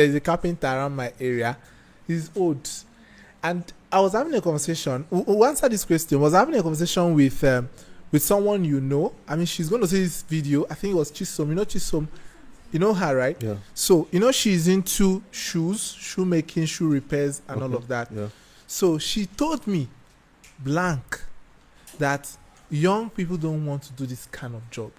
There's a carpenter around my area. He's old. And I was having a conversation. Who answered this question? I was having a conversation with someone you know. I mean, she's going to see this video. I think it was Chisom. You know Chisom? You know her, right? Yeah. So, she's into shoes, shoemaking, shoe repairs, and all of that. Yeah. So, she told me, blank, that young people don't want to do this kind of job.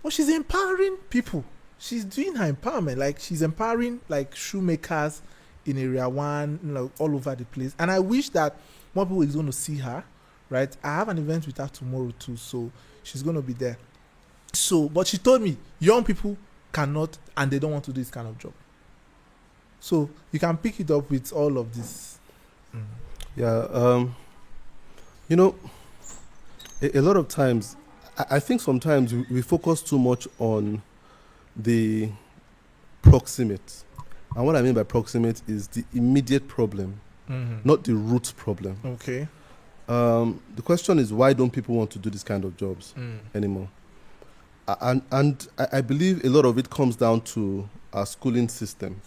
But she's empowering people. She's doing her empowerment. Like, she's empowering, like, shoemakers in Area 1, all over the place. And I wish that more people is going to see her, right? I have an event with her tomorrow, too. So, she's going to be there. So, but she told me, young people cannot, and they don't want to do this kind of job. So, you can pick it up with all of this. Yeah, a lot of times, I think sometimes we focus too much on the proximate. And what I mean by proximate is the immediate problem, not the root problem. Okay. The question is, why don't people want to do this kind of jobs anymore? And I believe a lot of it comes down to our schooling system.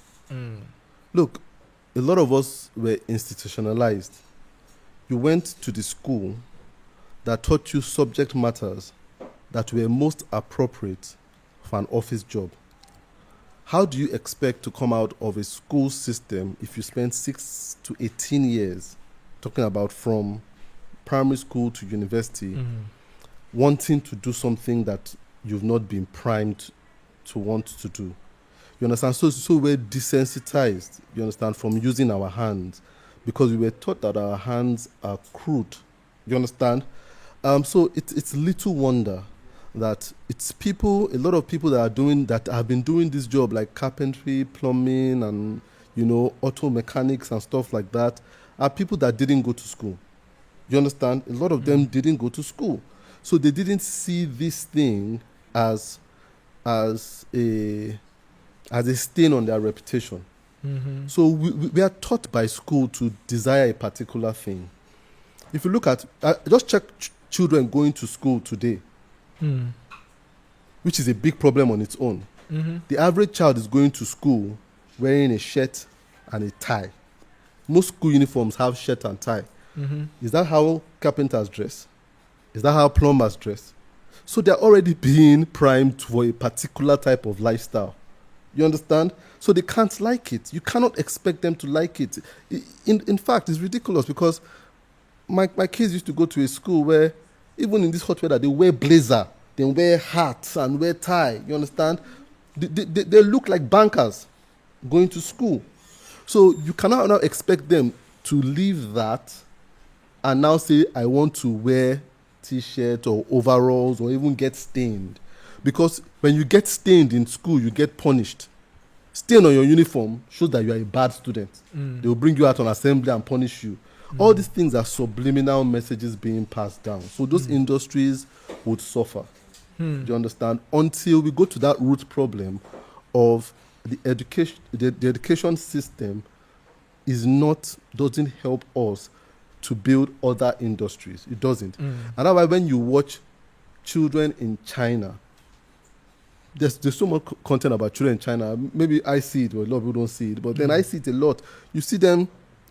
Look, a lot of us were institutionalized. You went to the school that taught you subject matters that were most appropriate for an office job. How do you expect to come out of a school system if you spend 6 to 18 years, talking about from primary school to university, wanting to do something that you've not been primed to want to do? You understand? So we're desensitized, you understand, from using our hands, because we were taught that our hands are crude. You understand? So it's little wonder that it's people, a lot of people that have been doing this job, like carpentry, plumbing, and auto mechanics and stuff like that, are people that didn't go to school. You understand? A lot of them didn't go to school, so they didn't see this thing as a stain on their reputation. So we are taught by school to desire a particular thing. If you look at, just check children going to school today, which is a big problem on its own. The average child is going to school wearing a shirt and a tie. Most school uniforms have shirt and tie. Is that how carpenters dress? Is that how plumbers dress? So they're already being primed for a particular type of lifestyle. You understand? So they can't like it. You cannot expect them to like it. In fact, it's ridiculous, because my kids used to go to a school where, even in this hot weather, they wear blazer, they wear hats and wear tie. You understand? They look like bankers going to school. So you cannot now expect them to leave that and now say, I want to wear T-shirt or overalls or even get stained. Because when you get stained in school, you get punished. Stain on your uniform shows that you are a bad student. They will bring you out on assembly and punish you. All these things are subliminal messages being passed down. So those industries would suffer. Do you understand? Until we go to that root problem of the education system doesn't help us to build other industries. It doesn't. And that's why when you watch children in China, there's so much content about children in China. Maybe I see it, but a lot of people don't see it. But then I see it a lot. You see them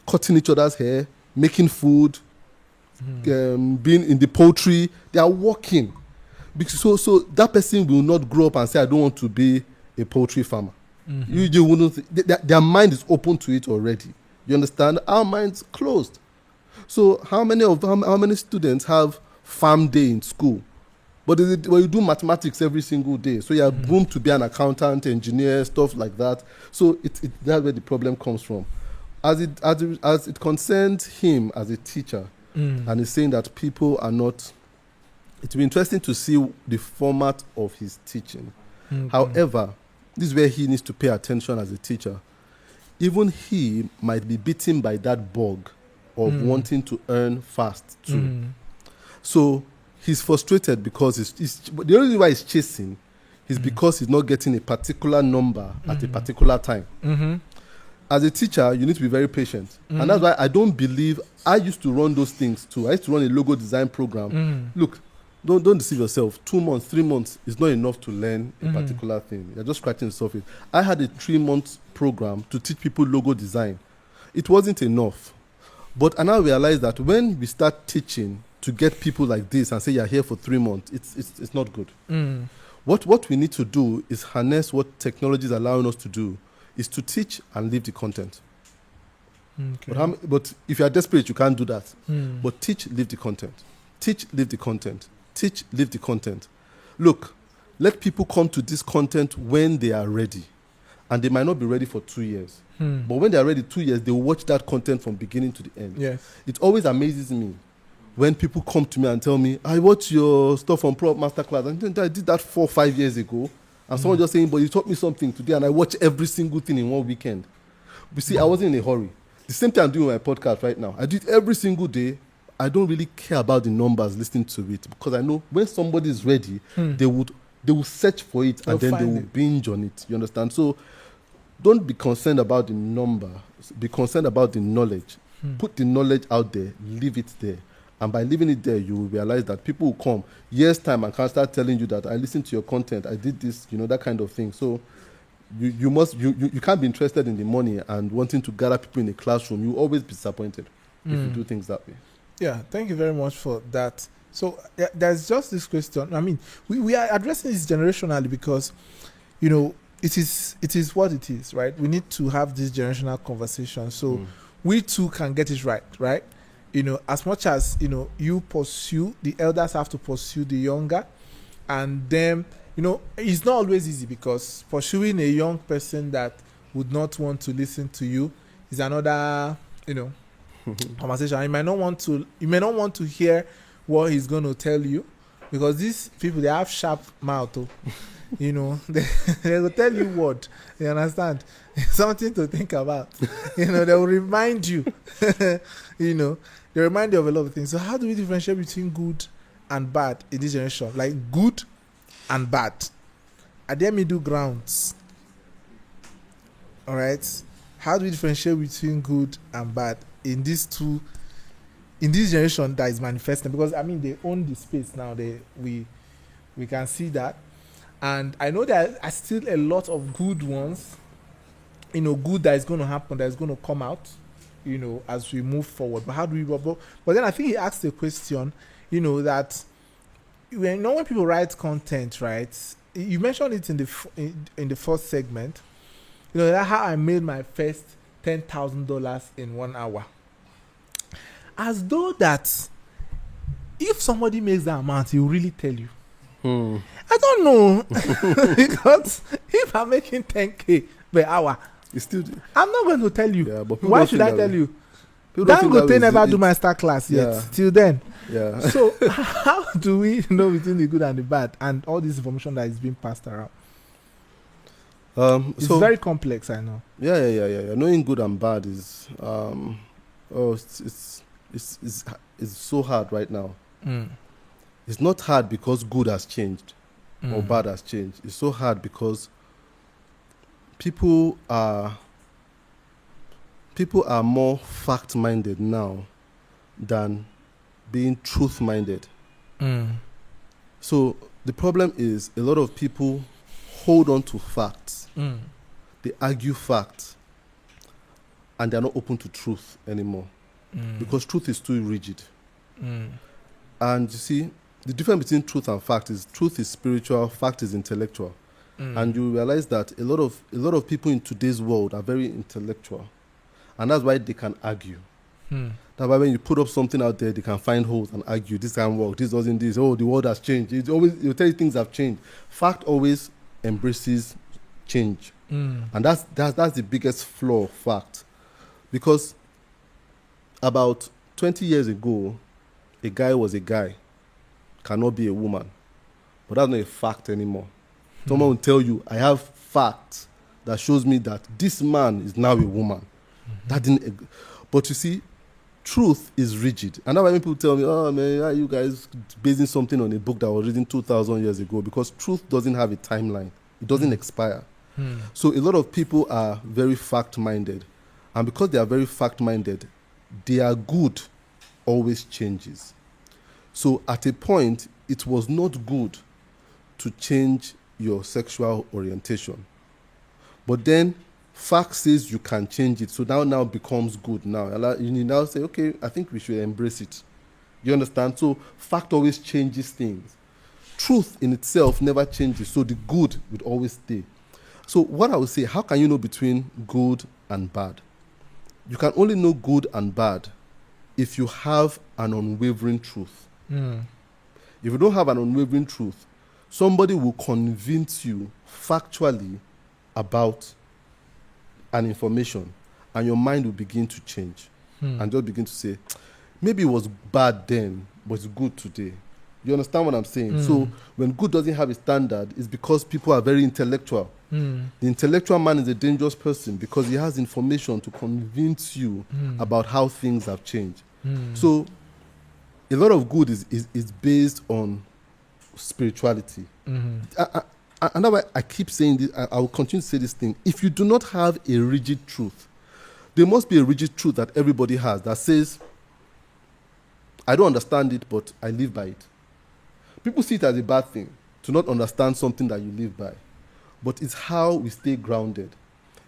cutting each other's hair, making food, being in the poultry. They are working. So that person will not grow up and say, I don't want to be a poultry farmer. You wouldn't. Their mind is open to it already. You understand? Our mind's closed. So how many students have farm day in school? But you do mathematics every single day. So you are boom to be an accountant, engineer, stuff like that. So that's where the problem comes from. As it concerns him as a teacher, and he's saying that people are not. It will be interesting to see the format of his teaching. However, this is where he needs to pay attention as a teacher. Even he might be bitten by that bug of wanting to earn fast too. So he's frustrated because the only reason why he's chasing is because he's not getting a particular number at a particular time. As a teacher, you need to be very patient. And that's why I don't believe, I used to run those things too. I used to run a logo design program. Look, don't deceive yourself. 2 months, 3 months is not enough to learn a particular thing. You're just scratching the surface. I had a 3-month program to teach people logo design. It wasn't enough. But I now realize that when we start teaching to get people like this and say you're here for 3 months, it's not good. What we need to do is harness what technology is allowing us to do, is to teach and leave the content. Okay. But if you are desperate, you can't do that. But teach, leave the content. Teach, leave the content. Teach, leave the content. Look, let people come to this content when they are ready. And they might not be ready for 2 years. But when they are ready 2 years, they will watch that content from beginning to the end. Yes. It always amazes me when people come to me and tell me, I watch your stuff on Pro Masterclass. And I did that 4 or 5 years ago. And someone just saying, but you taught me something today and I watch every single thing in one weekend. You see, I wasn't in a hurry. The same thing I'm doing with my podcast right now. I do it every single day. I don't really care about the numbers listening to it because I know when somebody is ready, they will search for it and then they will binge on it. You understand? So don't be concerned about the number. Be concerned about the knowledge. Put the knowledge out there. Leave it there. And by leaving it there, you will realize that people will come years' time and can start telling you that I listened to your content, I did this, that kind of thing. So you can't be interested in the money and wanting to gather people in a classroom. You'll always be disappointed if you do things that way. Yeah, thank you very much for that. So there's just this question. I mean, we are addressing this generationally because, it is what it is, right? We need to have this generational conversation so we too can get it right? As much as, you pursue, the elders have to pursue the younger. And then, it's not always easy because pursuing a young person that would not want to listen to you is another, conversation. You may not want to hear what he's going to tell you because these people, they have sharp mouth. They will tell you what. You understand? Something to think about. They will remind you. They remind you of a lot of things. So how do we differentiate between good and bad in this generation? Like good and bad. Are there middle grounds? All right. How do we differentiate between good and bad in this generation that is manifesting? Because they own the space now. We can see that. And I know there are still a lot of good ones, good that is going to happen, that is going to come out, as we move forward. But how do we... But then I think he asked a question, that when people write content, right? You mentioned it in the first segment, that's how I made my first $10,000 in 1 hour. As though that if somebody makes that amount, he will really tell you. I don't know. Because if I'm making 10K per hour, I'm not going to tell you. Yeah, but why should I tell you? Dangote never do Masterclass yet. Till then. Yeah. So how do we know between the good and the bad and all this information that is being passed around? It's very complex, I know. Yeah. Knowing good and bad is it's so hard right now. It's not hard because good has changed or bad has changed. It's so hard because people are more fact-minded now than being truth-minded. So the problem is a lot of people hold on to facts. They argue facts and they're not open to truth anymore because truth is too rigid. And you see, the difference between truth and fact is truth is spiritual, fact is intellectual. And you realize that a lot of people in today's world are very intellectual. And that's why they can argue. That's why when you put up something out there, they can find holes and argue. This can't work. This doesn't this. Oh, the world has changed. It'll tell you things have changed. Fact always embraces change. And that's the biggest flaw of fact. Because about 20 years ago, a guy was a guy, cannot be a woman. But that's not a fact anymore. Someone will tell you, I have facts that shows me that this man is now a woman. That didn't. But you see, truth is rigid. And now when people tell me, oh man, are you guys basing something on a book that was written 2,000 years ago? Because truth doesn't have a timeline. It doesn't expire. So a lot of people are very fact-minded. And because they are very fact-minded, their good always changes. So at a point, it was not good to change your sexual orientation. But then fact says you can change it, so now becomes good now. You now say, okay, I think we should embrace it. You understand? So fact always changes things. Truth in itself never changes, so the good would always stay. So what I would say, how can you know between good and bad? You can only know good and bad if you have an unwavering truth. If you don't have an unwavering truth, somebody will convince you factually about an information, and your mind will begin to change and just begin to say, maybe it was bad then, but it's good today. You understand what I'm saying? So when good doesn't have a standard, it's because people are very intellectual. The intellectual man is a dangerous person because he has information to convince you about how things have changed. So a lot of good is based on spirituality. And that's why I keep saying this. I will continue to say this thing. If you do not have a rigid truth, there must be a rigid truth that everybody has that says, I don't understand it, but I live by it. People see it as a bad thing to not understand something that you live by. But it's how we stay grounded.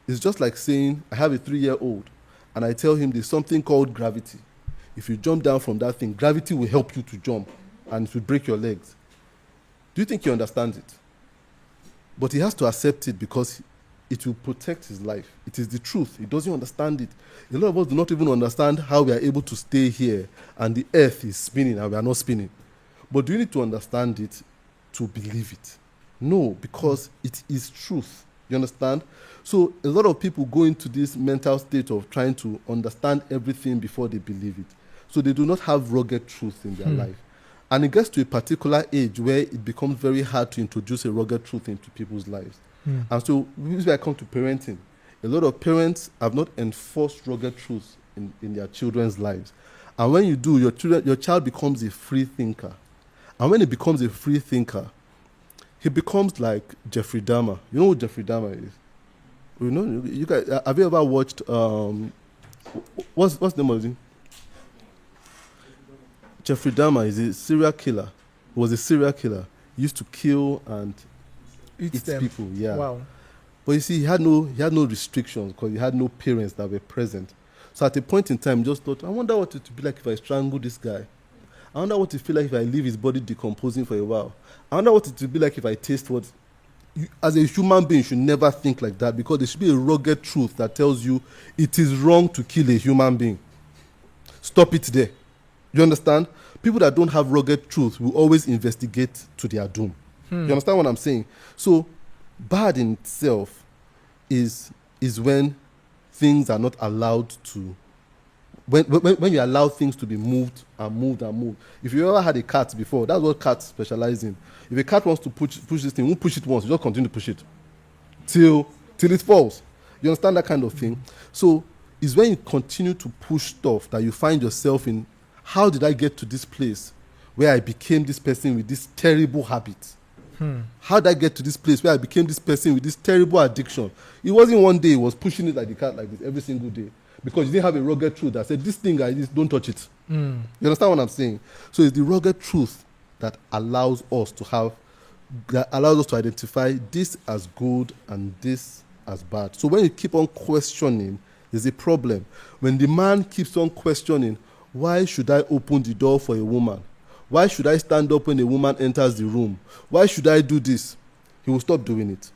It's just like saying, I have a 3-year-old and I tell him there's something called gravity. If you jump down from that thing, gravity will help you to jump and it will break your legs. Do you think he understands it? But he has to accept it because it will protect his life. It is the truth. He doesn't understand it. A lot of us do not even understand how we are able to stay here and the earth is spinning and we are not spinning. But do you need to understand it to believe it? No, because it is truth. You understand? So a lot of people go into this mental state of trying to understand everything before they believe it. So they do not have rugged truth in their life. And it gets to a particular age where it becomes very hard to introduce a rugged truth into people's lives. And so this is where I come to parenting. A lot of parents have not enforced rugged truths in their children's lives. And when you do, your child becomes a free thinker. And when he becomes a free thinker, he becomes like Jeffrey Dahmer. You know who Jeffrey Dahmer is? You know, you guys, have you ever watched what's the name of it? Jeffrey Dahmer is a serial killer. He was a serial killer. He used to kill and eat people. Yeah. Wow. But you see, he had no restrictions because he had no parents that were present. So at a point in time, he just thought, I wonder what it would be like if I strangle this guy. I wonder what it would feel like if I leave his body decomposing for a while. I wonder what it would be like if I taste what... As a human being, you should never think like that because there should be a rugged truth that tells you it is wrong to kill a human being. Stop it there. You understand? People that don't have rugged truth will always investigate to their doom. You understand what I'm saying? So, bad in itself is when things are not allowed to... When you allow things to be moved and moved and moved. If you ever had a cat before, that's what cats specialize in. If a cat wants to push this thing, you won't push it once, you just continue to push it till it falls. You understand that kind of thing? So it's when you continue to push stuff that you find yourself in, how did I get to this place where I became this person with this terrible habit? How did I get to this place where I became this person with this terrible addiction? It wasn't one day, it was pushing it like the cat like this every single day. Because you didn't have a rugged truth that said, this thing like this, don't touch it. You understand what I'm saying? So it's the rugged truth that allows us to identify this as good and this as bad. So when you keep on questioning, there's a problem. When the man keeps on questioning, why should I open the door for a woman? Why should I stand up when a woman enters the room? Why should I do this? He will stop doing it.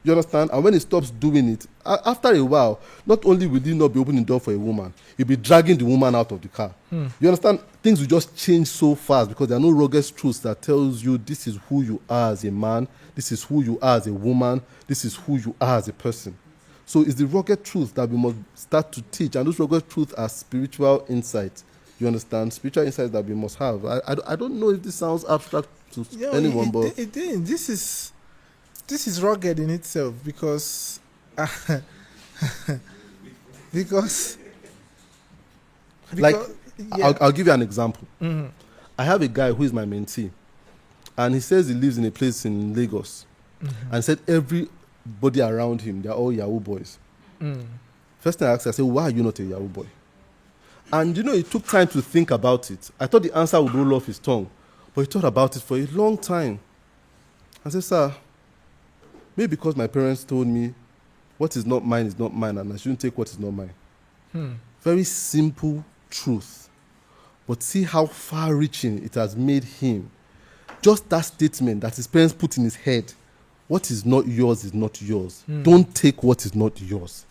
You understand? And when he stops doing it, after a while, not only will he not be opening the door for a woman, he'll be dragging the woman out of the car. You understand? Things will just change so fast because there are no rugged truths that tells you this is who you are as a man, this is who you are as a woman, this is who you are as a person. So it's the rugged truth that we must start to teach, and those rugged truths are spiritual insights. You understand? Spiritual insights that we must have. I don't know if this sounds abstract to anyone, but... This is rugged in itself because like, yeah. I'll give you an example. I have a guy who is my mentee, and he says he lives in a place in Lagos, and said everybody around him, they're all Yahoo boys. First thing I asked, I said, why are you not a Yahoo boy? And he took time to think about it. I thought the answer would roll off his tongue, but he thought about it for a long time. I said, sir, maybe because my parents told me what is not mine, and I shouldn't take what is not mine. Very simple truth. But see how far-reaching it has made him. Just that statement that his parents put in his head, what is not yours is not yours. Don't take what is not yours.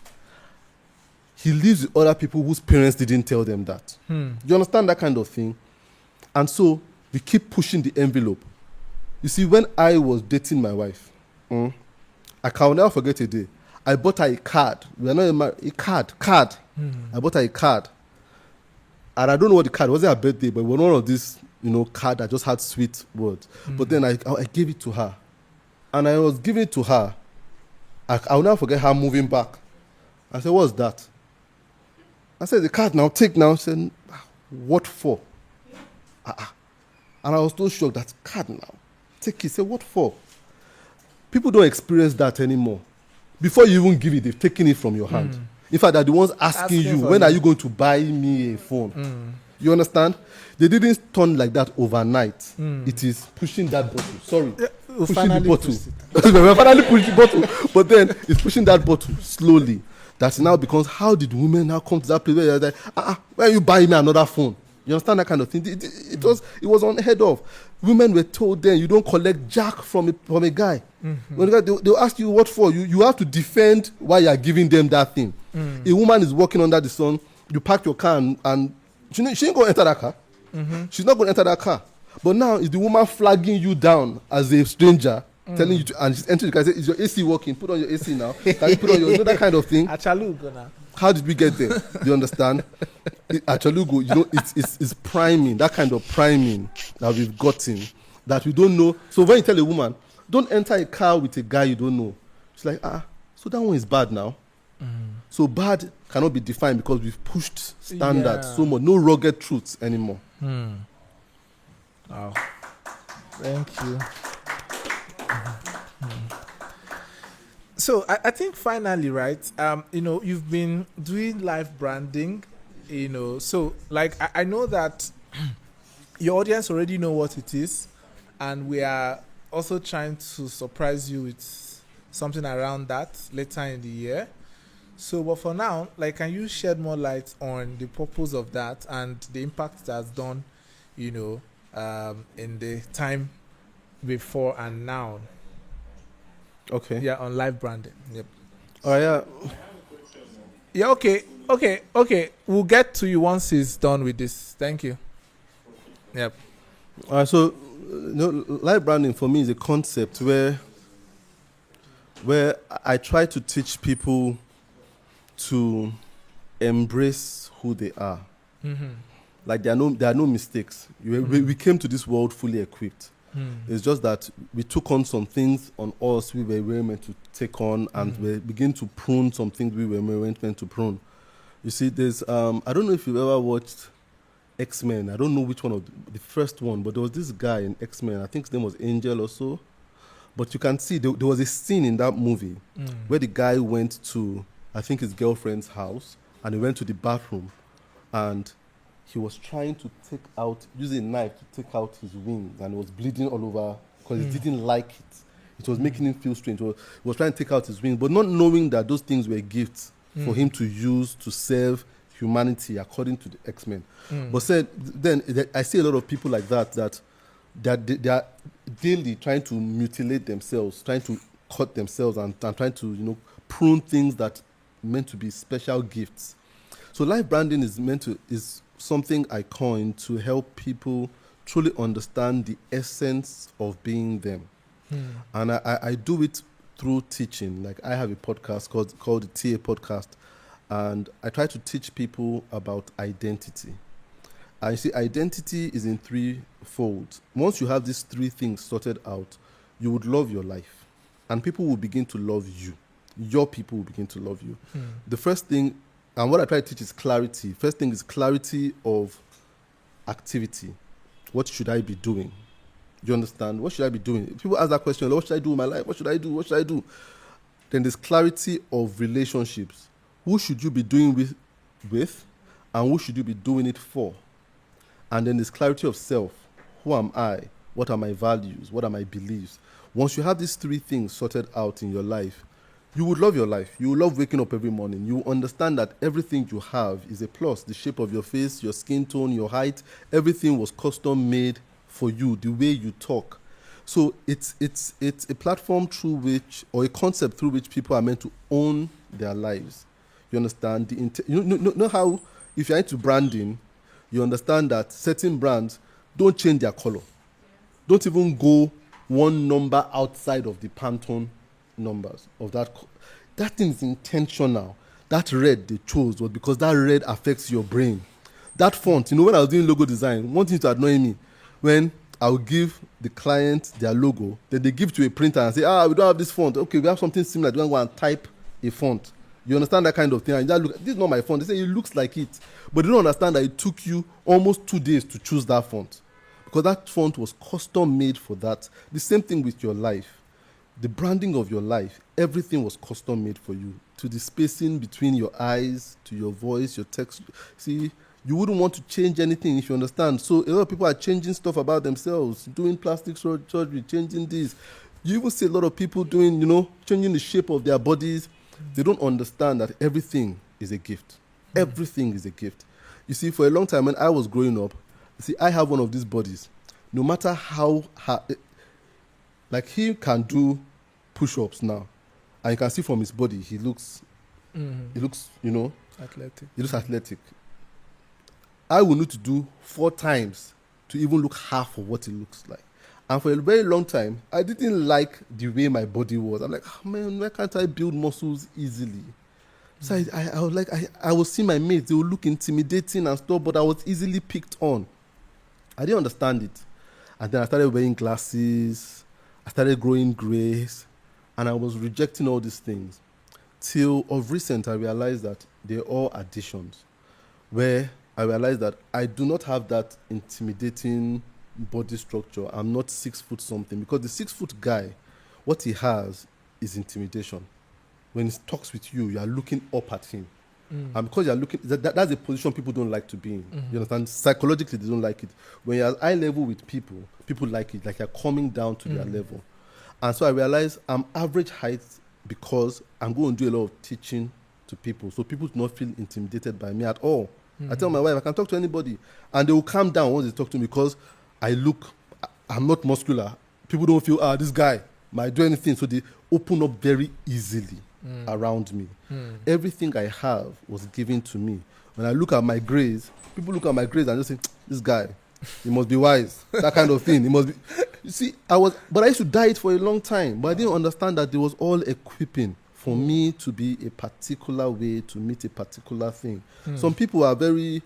He lives with other people whose parents didn't tell them that. You understand that kind of thing? And so we keep pushing the envelope. You see, when I was dating my wife, I can never forget a day. I bought her a card. We are not a card. I bought her a card. And I don't know what the card was. It was her birthday, but it was one of these, card that just had sweet words. But then I gave it to her. And I was giving it to her. I'll never forget her moving back. I said, what's that? I said, the card now, take now. She said, what for? And I was so shocked, that card now. Take it. Say, what for? People don't experience that anymore. Before you even give it, they've taken it from your hand. In fact, they're the ones asking you, when are you going to buy me a phone? You understand? They didn't turn like that overnight. It is pushing that bottle. Sorry. Pushing the bottle. We finally pushed the bottle. But then it's pushing that bottle slowly. That now becomes, how did women now come to that place where you're like, why are you buying me another phone? You understand that kind of thing? It was unheard of. Women were told then, you don't collect jack from a guy. When they'll ask you what for. You have to defend why you are giving them that thing. A woman is walking under the sun, you park your car and she ain't going to enter that car. She's not going to enter that car. But now is the woman flagging you down as a stranger, telling you to, and she's entering the car, say, is your AC working? Put on your AC now. Can you put on your, that kind of thing? How did we get there? Do you understand? Achalugo, it's priming, that kind of priming that we've gotten, that we don't know. So when you tell a woman, don't enter a car with a guy you don't know, she's like, so that one is bad now. So bad cannot be defined because we've pushed standards so much. No rugged truths anymore. Wow. Thank you. So I think finally, right, you've been doing live branding, so like I know that your audience already know what it is, and we are also trying to surprise you with something around that later in the year. So, but for now, like, can you shed more light on the purpose of that and the impact it has done, in the time before and now? Okay. Yeah, on live branding. Yep. Oh, yeah. Yeah, okay. We'll get to you once he's done with this. Thank you. Yep. All right, so, live branding for me is a concept where I try to teach people to embrace who they are. Like there are no mistakes. We came to this world fully equipped. It's just that we took on some things on us we were meant to take on, and we begin to prune some things we were meant to prune. You see, there's I don't know if you've ever watched X-Men. I don't know which one of the first one, but there was this guy in X-Men. I think his name was Angel or so. But you can see there was a scene in that movie where the guy went to, I think, his girlfriend's house, and he went to the bathroom, and he was trying to use a knife to take out his wings, and it was bleeding all over because he didn't like it. It was making him feel strange. He was trying to take out his wings, but not knowing that those things were gifts for him to use to serve humanity according to the X-Men. But then I see a lot of people like that they are daily trying to mutilate themselves, trying to cut themselves, and trying to prune things that meant to be special gifts. So live branding is something I coined to help people truly understand the essence of being them. And I do it through teaching. Like, I have a podcast called the TA Podcast, and I try to teach people about identity. I see identity is in three folds. Once you have these three things sorted out, you would love your life, and people will begin to love you. Your people will begin to love you. The first thing, and what I try to teach, is clarity. First thing is clarity of activity. What should I be doing? You understand? What should I be doing? People ask that question, what should I do with my life? What should I do? What should I do? Then there's clarity of relationships. Who should you be doing with, and who should you be doing it for? And then there's clarity of self. Who am I? What are my values? What are my beliefs? Once you have these three things sorted out in your life, You would love your life. You would love waking up every morning. You understand that everything you have is a plus. The shape of your face, your skin tone, your height, everything was custom made for you, the way you talk. So it's a platform through which, or a concept through which people are meant to own their lives. You understand? You know how, if you're into branding, you understand that certain brands don't change their color. Don't even go one number outside of the Pantone numbers of that. That thing is intentional. That red they chose was because that red affects your brain. That font, when I was doing logo design, one thing to annoy me, when I would give the client their logo, then they give to a printer and say, we don't have this font. Okay, we have something similar. They go and type a font. You understand that kind of thing? And look, this is not my font. They say it looks like it. But they don't understand that it took you almost 2 days to choose that font. Because that font was custom made for that. The same thing with your life. The branding of your life, everything was custom made for you. To the spacing between your eyes, to your voice, your text. See, you wouldn't want to change anything, if you understand. So a lot of people are changing stuff about themselves, doing plastic surgery, changing this. You even see a lot of people doing, changing the shape of their bodies. They don't understand that everything is a gift. Everything is a gift. You see, for a long time when I was growing up, I have one of these bodies. No matter how like he can do push-ups now, and you can see from his body, he looks, athletic. He looks athletic. I will need to do 4 times to even look half of what it looks like. And for a very long time, I didn't like the way my body was. I'm like, man, why can't I build muscles easily? So I was like, I would see my mates, they would look intimidating and stuff, but I was easily picked on. I didn't understand it. And then I started wearing glasses, I started growing grays, and I was rejecting all these things. Till of recent, I realized that they're all additions, where I realized that I do not have that intimidating body structure. I'm not 6 foot something, because the 6 foot guy, what he has is intimidation. When he talks with you, you are looking up at him. And because you're looking, that's a position people don't like to be in. You understand? Psychologically, they don't like it. When you're at eye level with people, people like it, like you're coming down to their level. And so I realized I'm average height because I'm going to do a lot of teaching to people, so people do not feel intimidated by me at all. I tell my wife, I can talk to anybody, and they will calm down once they talk to me, because I'm not muscular. People don't feel, this guy might do anything, so they open up very easily around me. Everything I have was given to me. When I look at my grades, people look at my grades and just say, this guy, he must be wise. That kind of thing. He must be. You see, but I used to diet for a long time, but I didn't understand that there was all equipping for me to be a particular way, to meet a particular thing. Some people are very,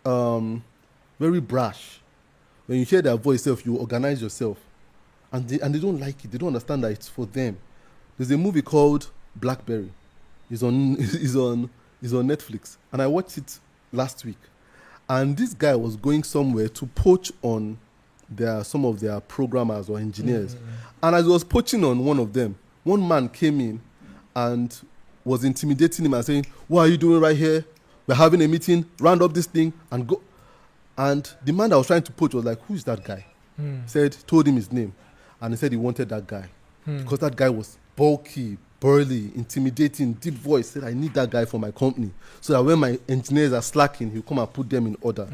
very brash. When you hear their voice, you organize yourself. And they don't like it. They don't understand that it's for them. There's a movie called Blackberry. It's on Netflix. And I watched it last week. And this guy was going somewhere to poach on some of their programmers or engineers. And as he was poaching on one of them, one man came in and was intimidating him and saying, what are you doing right here? We're having a meeting, round up this thing and go. And the man that was trying to poach was like, who is that guy? Told him his name. And he said he wanted that guy. Because that guy was bulky, burly, intimidating, deep voice. Said, I need that guy for my company, so that when my engineers are slacking, he'll come and put them in order.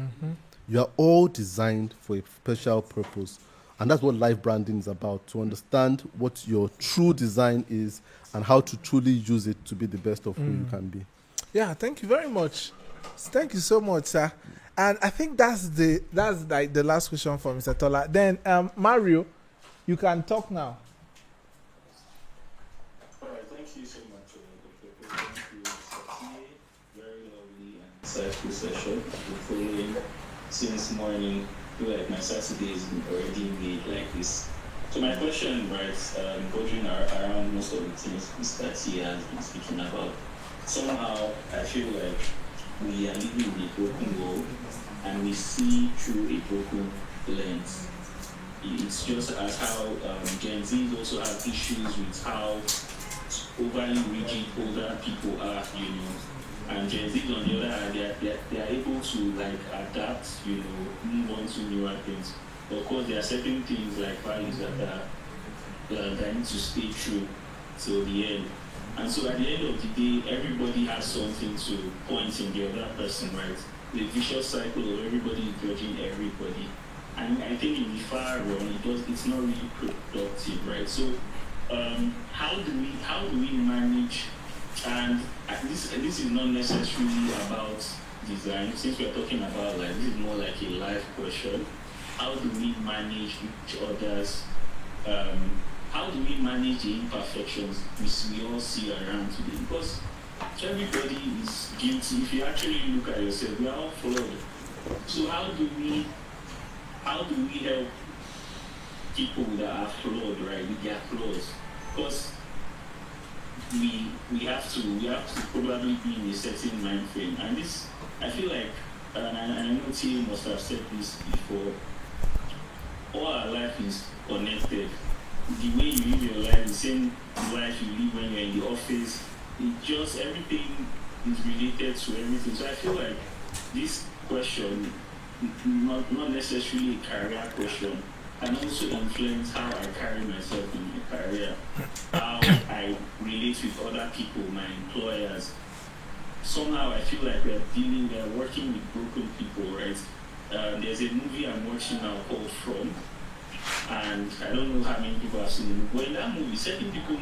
You are all designed for a special purpose. And that's what life branding is about, to understand what your true design is and how to truly use it to be the best of who you can be. Yeah, thank you very much. Thank you so much, sir. And I think that's like the last question for Mr. Tola. Then Mario, you can talk now. All right, thank you so much for the thank you, Mr. Very lovely and insightful session. Been following since morning. I feel like my Saturday is already made like this. So my question, right, going around most of the things Mr. T has been speaking about. Somehow I feel like we are living in a broken world and we see through a broken lens. It's just as how Gen Zs also have issues with how overly rigid older people are, and Gen Zs on the other hand, they are able to like adapt, move on to newer things. But of course, there are certain things like values that need to stay true till the end. And so at the end of the day, everybody has something to point in the other person, right? The vicious cycle of everybody judging everybody. And I think in the far run, it's not really productive, right? So how do we manage? And this is not necessarily about design. Since we're talking about like this is more like a life question. How do we manage each other's? How do we manage the imperfections we all see around today? Because everybody is guilty. If you actually look at yourself, we are all flawed. So how do we help people that are flawed, right, with their flaws? Because we have to probably be in a certain mind frame. And this, I feel like, and I know T must have said this before, all our life is connected. The way you live your life, the same life you live when you're in the office, everything is related to everything. So I feel like this question, not necessarily a career question, can also influence how I carry myself in my career, how I relate with other people, my employers. Somehow I feel like we're working with broken people, right? There's a movie I'm watching now called From, and I don't know how many people have seen it, but in that movie, certain people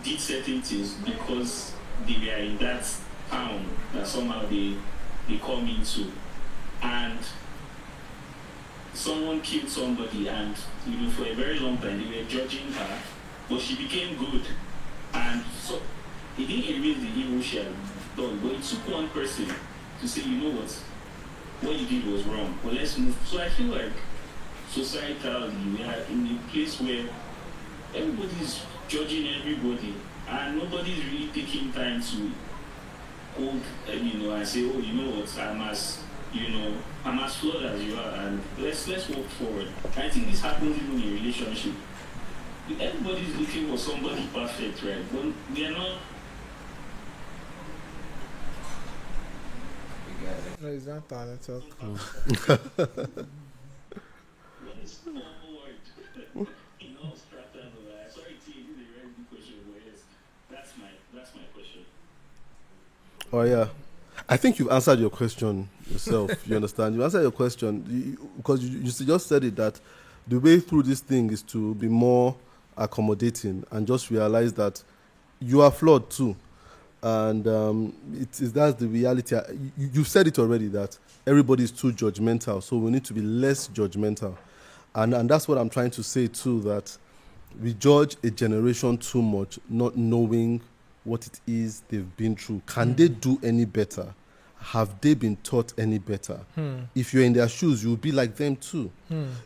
did certain things because they were in that town that somehow they come into, and someone killed somebody, and for a very long time they were judging her, but she became good, and so it didn't erase the evil she had done, but it took one person to say, you know what you did was wrong, but let's move. So I feel like societally we are in a place where everybody's judging everybody, and nobody's really taking time to hold, and say, oh, you know what, I'm as flawed as you are, and let's walk forward. I think this happens even in a relationship. Everybody's looking for somebody perfect, right? But we are not. No, it's not that. Talk. What is forward? Sorry, T, this is a very good question, but yes, that's my question. Oh yeah, I think you've answered your question yourself. You understand? You answered your question because you just said it, that the way through this thing is to be more accommodating and just realize that you are flawed too, and that's the reality. You said it already, that everybody is too judgmental, so we need to be less judgmental, and that's what I'm trying to say too, that we judge a generation too much, not knowing what it is they've been through. Can they do any better? Have they been taught any better? If you're in their shoes, you'll be like them too.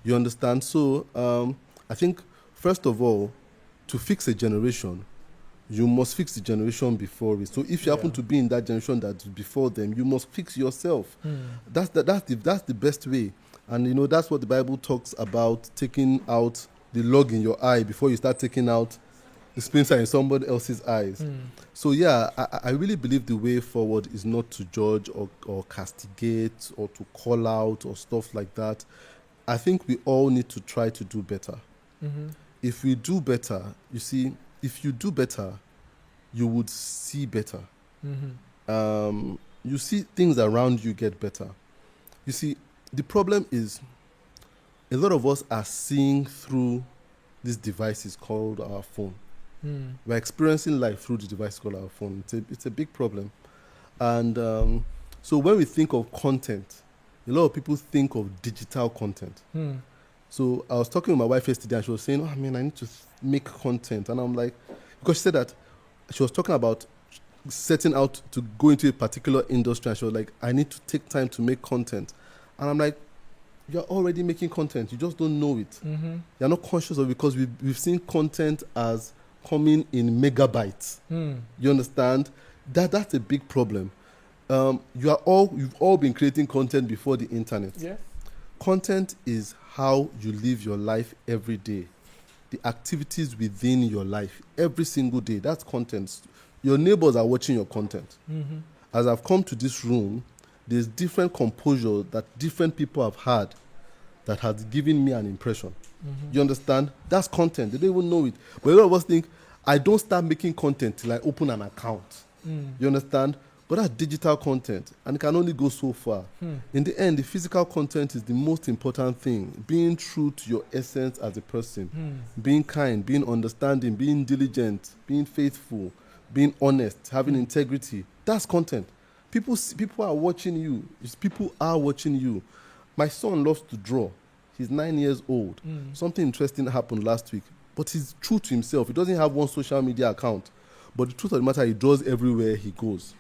You understand? So I think, first of all, to fix a generation, you must fix the generation before it. So if you happen to be in that generation that's before them, you must fix yourself. That's the best way. And that's what the Bible talks about, taking out the log in your eye before you start taking out the splinter in somebody else's eyes. So yeah, I really believe the way forward is not to judge or castigate or to call out or stuff like that. I think we all need to try to do better. If we do better, if you do better, you would see better. You see things around you get better. You see, the problem is a lot of us are seeing through these devices called our phone. We're experiencing life through the device called our phone. It's a big problem. And so when we think of content, a lot of people think of digital content. So I was talking with my wife yesterday, and she was saying, I need to make content. And I'm like, because she said that she was talking about setting out to go into a particular industry, and she was like, I need to take time to make content. And I'm like, you're already making content. You just don't know it. You're not conscious of it, because we've seen content as coming in megabytes. You understand? That's a big problem. You've all been creating content before the internet. Yeah. Content is how you live your life every day. The activities within your life every single day. That's content. Your neighbors are watching your content. As I've come to this room, there's different composure that different people have had that has given me an impression. You understand? That's content. They don't even know it. But a lot of us think, I don't start making content till I open an account. You understand? But that's digital content, and it can only go so far. In the end, the physical content is the most important thing. Being true to your essence as a person, being kind, being understanding, being diligent, being faithful, being honest, having integrity. That's content. People are watching you. People are watching you. My son loves to draw. He's 9 years old. Something interesting happened last week, but he's true to himself. He doesn't have one social media account, but the truth of the matter, he draws everywhere he goes.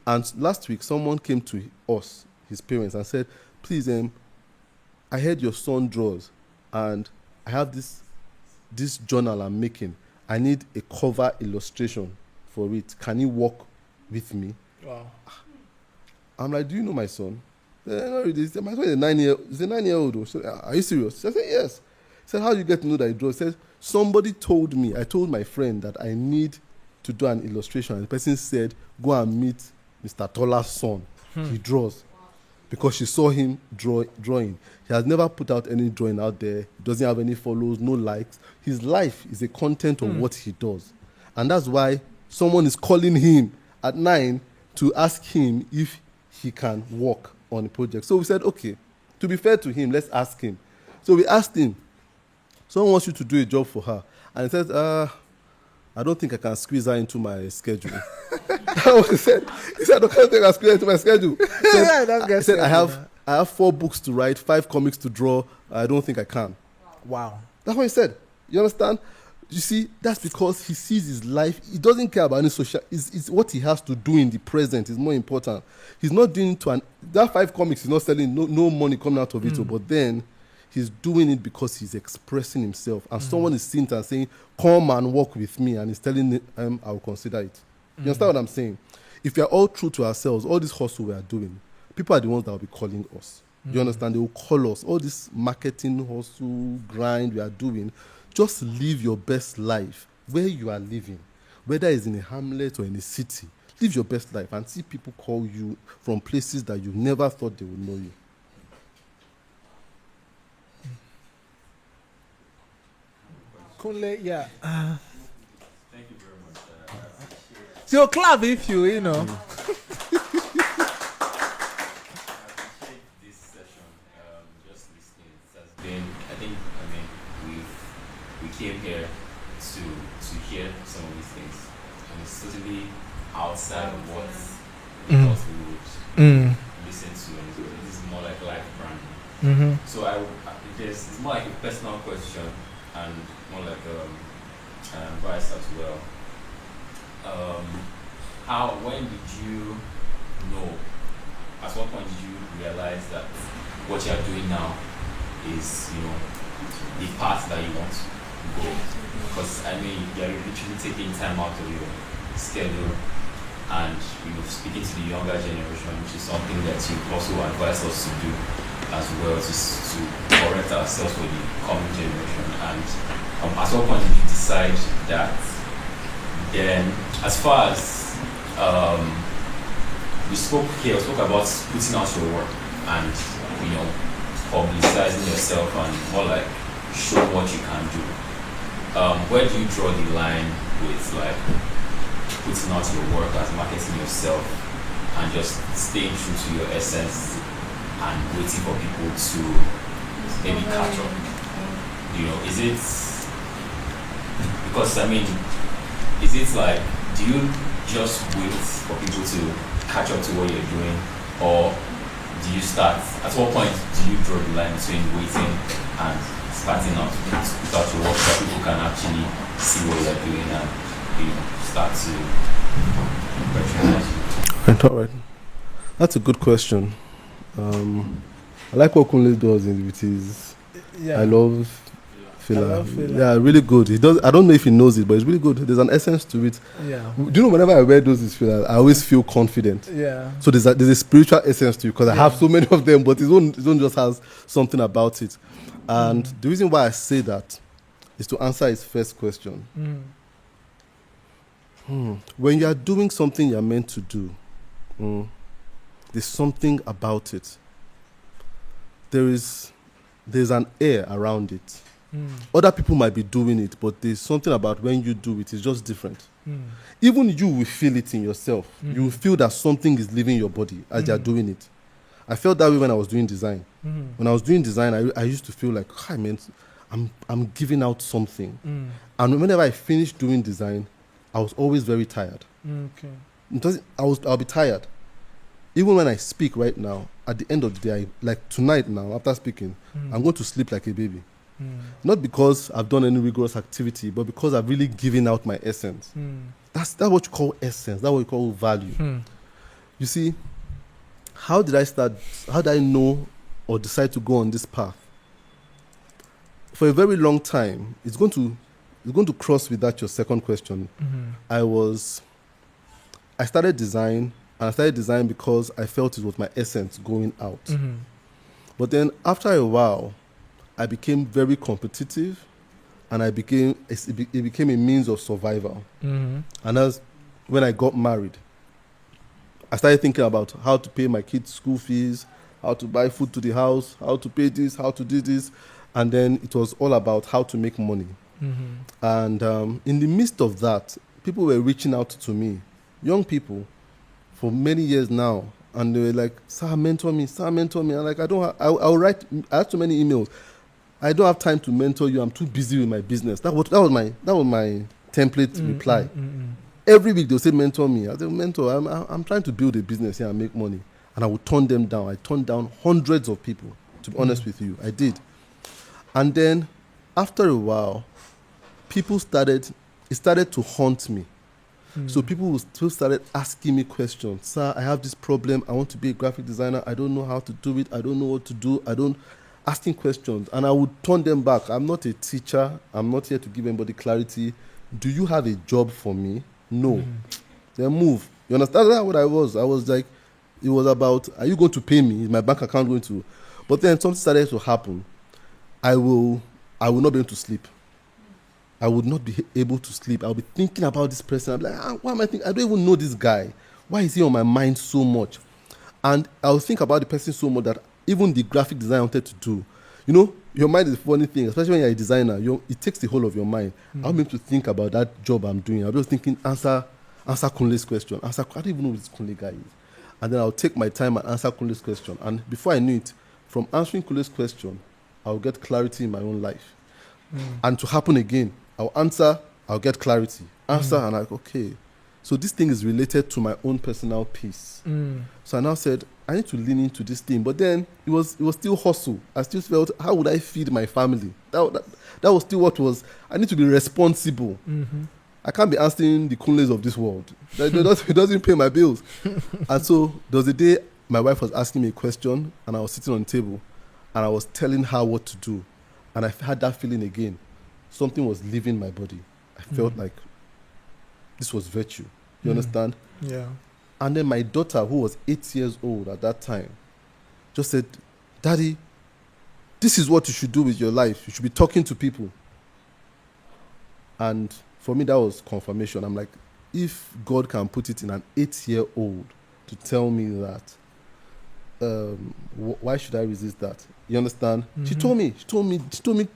And last week, someone came to us, his parents, and said, please, I heard your son draws, and I have this journal I'm making. I need a cover illustration for it. Can you work with me? Wow. I'm like, do you know my son? No, my son is a 9-year-old. So, are you serious? I said, yes. He said, how do you get to know that he draws? He said, somebody told me, I told my friend that I need to do an illustration. And the person said, go and meet Mr. Tola's son. He draws. Because she saw him drawing. He has never put out any drawing out there. He doesn't have any follows, no likes. His life is a content of what he does. And that's why someone is calling him at 9 to ask him if he can work on the project. So we said, okay, to be fair to him, let's ask him. So we asked him, someone wants you to do a job for her. And he said, I don't think I can squeeze her into my schedule. he said, I don't think I can squeeze her into my schedule. He said, I have 4 books to write, 5 comics to draw. I don't think I can. Wow. That's what he said. You understand? You see, that's because he sees his life. He doesn't care about any social. It's what he has to do in the present is more important. He's not doing that 5 comics. He's not selling. No money coming out of it. But then he's doing it because he's expressing himself. And someone is seeing it and saying, "Come and work with me," and he's telling him, "I will consider it." You understand what I'm saying? If we are all true to ourselves, all this hustle we are doing, people are the ones that will be calling us. You understand? They will call us. All this marketing hustle grind we are doing. Just live your best life where you are living, whether it's in a hamlet or in a city. Live your best life and see people call you from places that you never thought they would know you. Kunle, yeah. Thank you very much. So clap if you know. I appreciate this session. Just listening. It has been, we came here to hear some of these things, and it's totally outside of what we thought we would listen to. And this is more like life branding. So it's more like a personal question and more like advice as well. When did you know? At what point did you realize that what you are doing now is, the path that you want to go? Because you're literally taking time out of your schedule and speaking to the younger generation, which is something that you also advise us to do as well, to correct ourselves for the coming generation. And at what point did you decide that? Then, as far as we spoke about putting out your work and publicizing yourself and more like show what you can do. Where do you draw the line with like putting out your work as marketing yourself and just staying true to your essence and waiting for people to maybe catch up? Is it because is it like, do you just wait for people to catch up to what you're doing, or do you start? At what point do you draw the line between waiting and starting out to put out your work so that people can actually see what you're doing and start to recognize you? All right. That's a good question. I like what Kunle does with his. Yeah. I love filler. Yeah, really good. He does. I don't know if he knows it, but it's really good. There's an essence to it. Yeah. Do you know whenever I wear those filler, I always feel confident. Yeah. So there's a spiritual essence to it because I have so many of them, but his own just has something about it. And the reason why I say that is to answer his first question. When you are doing something you're meant to do, there's something about it. There's an air around it. Other people might be doing it, but there's something about when you do it, it's just different. Even you will feel it in yourself. You will feel that something is leaving your body as you're doing it. I felt that way when I was doing design. When I was doing design, I used to feel like, I mean, I'm giving out something. And whenever I finished doing design, I was always very tired. I'll be tired. Even when I speak right now, at the end of the day, like tonight now, after speaking, I'm going to sleep like a baby. Not because I've done any rigorous activity, but because I've really given out my essence. That's what you call essence. That's what you call value. You see, how did I know or decide to go on this path? For a very long time, it's going to cross with that your second question. I started design, and I started design because I felt it was my essence going out. But then after a while, I became very competitive, and it became a means of survival. And that's when I got married. I started thinking about how to pay my kids' school fees, how to buy food to the house, how to pay this, how to do this. And then it was all about how to make money. And in the midst of that, people were reaching out to me, young people, for many years now. And they were like, sir, mentor me. I'm like, I have too many emails. I don't have time to mentor you. I'm too busy with my business. That was my template reply. Every week they'll say, mentor me. I say, mentor, I'm trying to build a business here and make money. And I would turn them down. I turned down hundreds of people, to be honest with you. I did. And then after a while, it started to haunt me. So people still started asking me questions. Sir, I have this problem. I want to be a graphic designer. I don't know how to do it. I don't know what to do. Asking questions. And I would turn them back. I'm not a teacher. I'm not here to give anybody clarity. Do you have a job for me? No. Then move. You understand? That's what I was. I was like, it was about, are you going to pay me? Is my bank account going to? But then something started to happen. I will not be able to sleep. I would not be able to sleep. I'll be thinking about this person. I'm like, why am I thinking? I don't even know this guy. Why is he on my mind so much? And I'll think about the person so much that even the graphic design I wanted to do, your mind is a funny thing, especially when you're a designer. It takes the whole of your mind. I'll be able to think about that job I'm doing. I'll be thinking, answer Kunle's question. I don't even know who this Kunle guy is. And then I'll take my time and answer Kunle's question. And before I knew it, from answering Kunle's question, I'll get clarity in my own life. And to happen again, I'll answer, I'll get clarity. Answer, and I'm like, okay. So this thing is related to my own personal peace. So I now said, I need to lean into this thing. But then it was still hustle. I still felt, how would I feed my family? That was still what was, I need to be responsible. I can't be asking the Kunles of this world. It doesn't pay my bills. And so there was a day my wife was asking me a question, and I was sitting on the table, and I was telling her what to do. And I had that feeling again. Something was leaving my body. I felt like this was virtue. You understand? Yeah. And then my daughter, who was 8 years old at that time, just said, Daddy, this is what you should do with your life. You should be talking to people. And for me, that was confirmation. I'm like, if God can put it in an 8-year-old to tell me that, why should I resist that? You understand? She told me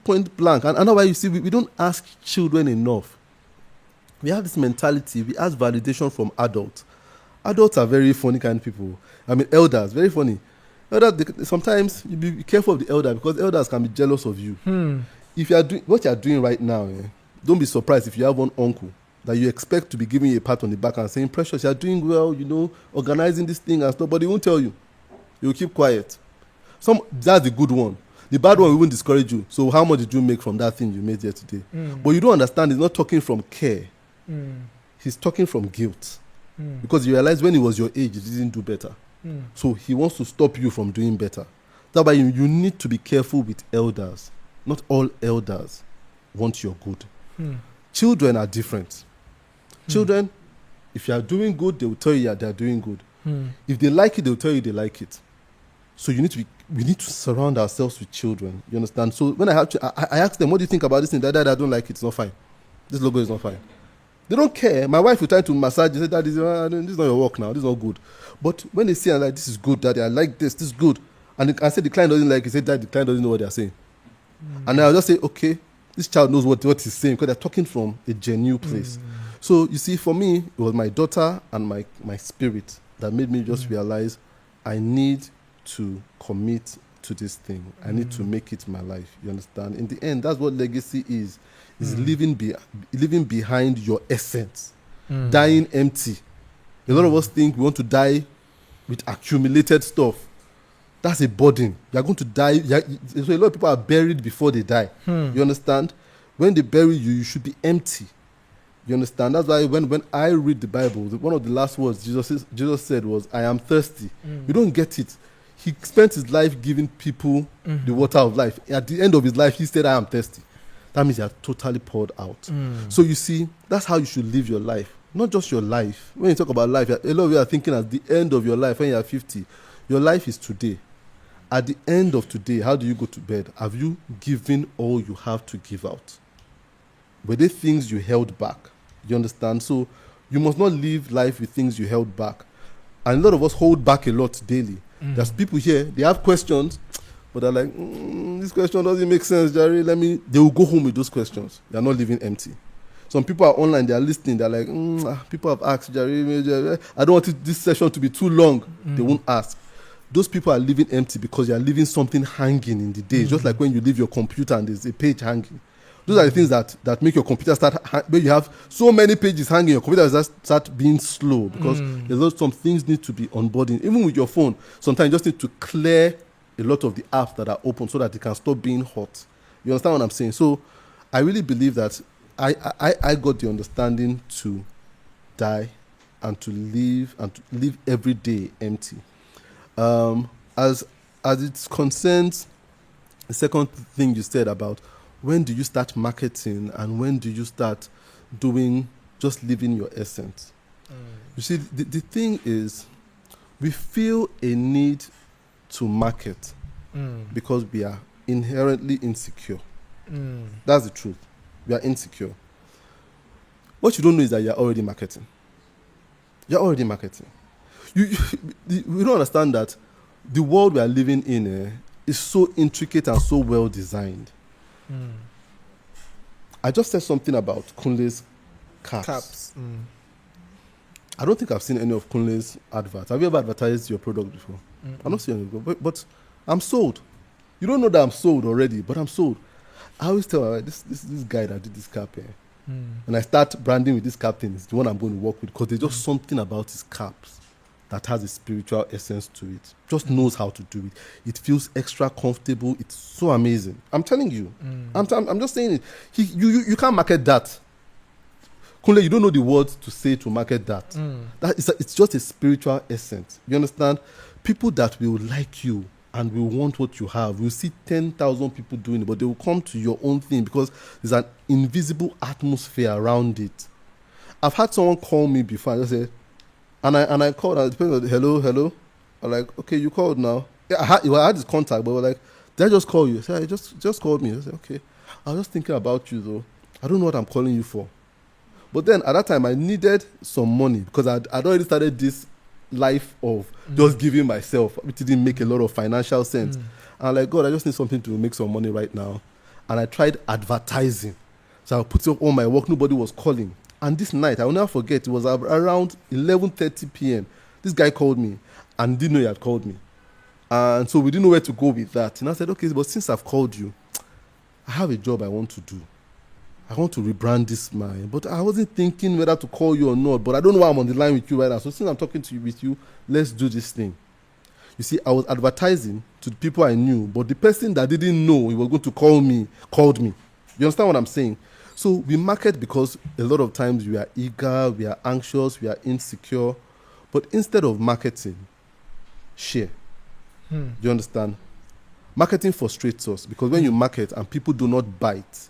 point blank. And I know why, you see, we don't ask children enough. We have this mentality. We ask validation from adults. Adults are very funny kind of people. I mean, elders, very funny. Elders, sometimes you be careful of the elder, because elders can be jealous of you. If you are doing what you are doing right now, don't be surprised if you have one uncle that you expect to be giving you a pat on the back and saying, Precious, you are doing well, organizing this thing and stuff, but he won't tell you. He will keep quiet. That's the good one. The bad one will discourage you. So how much did you make from that thing you made yesterday? But you don't understand, he's not talking from care. He's talking from guilt. Because you realize when he was your age, he didn't do better. So he wants to stop you from doing better. That's why you need to be careful with elders. Not all elders want your good. Children are different. Children, if you are doing good, they will tell you they are doing good. If they like it, they will tell you they like it. So we need to surround ourselves with children. You understand? So when I ask them, what do you think about this thing? Dad, I don't like it. It's not fine. This logo is not fine. They don't care. My wife will try to massage. They say, Daddy, this is not your work now. This is not good. But when they say, I'm like, this is good, Daddy, I like this is good. And I say the client doesn't like it. Say, Daddy, the client doesn't know what they're saying. And I'll just say, okay, this child knows what he's saying because they're talking from a genuine place. So you see, for me, it was my daughter and my spirit that made me just realize I need to commit to this thing. I need to make it my life. You understand? In the end, that's what legacy is living behind your essence, dying empty. A lot of us think we want to die with accumulated stuff. That's a burden. You're going to die. So a lot of people are buried before they die. You understand? When they bury you, you should be empty. You understand? That's why when I read the Bible, one of the last words Jesus said was, I am thirsty. You don't get it. He spent his life giving people the water of life. At the end of his life, he said, I am thirsty. That means he had totally poured out. So you see, that's how you should live your life. Not just your life. When you talk about life, a lot of you are thinking at the end of your life when you are 50. Your life is today. At the end of today, how do you go to bed? Have you given all you have to give out? Were there things you held back? You understand? So you must not live life with things you held back. And a lot of us hold back a lot daily. There's people here, they have questions, but they're like, this question doesn't make sense, Jerry. They will go home with those questions. They're not living empty. Some people are online, they're listening, they're like, people have asked, Jerry, I don't want this session to be too long. They won't ask. Those people are living empty because you're leaving something hanging in the day. Just like when you leave your computer and there's a page hanging. Those are the things that make your computer where you have so many pages hanging, your computer will start being slow because there's some things need to be onboarding. Even with your phone, sometimes you just need to clear a lot of the apps that are open so that they can stop being hot. You understand what I'm saying? So I really believe that I got the understanding to die and to live every day empty. As it concerns the second thing you said about when do you start marketing and when do you start doing just living your essence? You see, the thing is, we feel a need to market because we are inherently insecure. That's the truth. We are insecure. What you don't know is that you're already marketing. You're already marketing. We don't understand that the world we are living in is so intricate and so well designed. I just said something about Kunle's caps. I don't think I've seen any of Kunle's adverts. Have you ever advertised your product before? I've not seen any, but I'm sold. You don't know that I'm sold already, but I'm sold. I always tell her, this guy that did this cap here, when I start branding with this captain, it's the one I'm going to work with because there's just something about his caps that has a spiritual essence to it. Just knows how to do it. It feels extra comfortable. It's so amazing. I'm telling you. I'm just saying it. You can't market that. Kunle, you don't know the words to say to market that. It's just a spiritual essence. You understand? People that will like you and will want what you have. You'll see 10,000 people doing it, but they will come to your own thing because there's an invisible atmosphere around it. I've had someone call me before and just say, and I called, and it depends on hello. I'm like, okay, you called now. Yeah, I had his contact, but we're like, did I just call you? I said, just called me. I said, okay. I was just thinking about you though. I don't know what I'm calling you for. But then at that time, I needed some money because I'd already started this life of just giving myself. It didn't make a lot of financial sense. And I'm like, God, I just need something to make some money right now. And I tried advertising. So I put up all my work. Nobody was calling. And this night, I will never forget, it was around 11:30 p.m. This guy called me and didn't know he had called me. And so we didn't know where to go with that. And I said, okay, but since I've called you, I have a job I want to do. I want to rebrand this mine. But I wasn't thinking whether to call you or not. But I don't know why I'm on the line with you right now. So since I'm talking to you with you, let's do this thing. You see, I was advertising to the people I knew. But the person that didn't know he was going to call me, called me. You understand what I'm saying? So we market because a lot of times we are eager, we are anxious, we are insecure. But instead of marketing, share. Do you understand? Marketing frustrates us because when you market and people do not bite,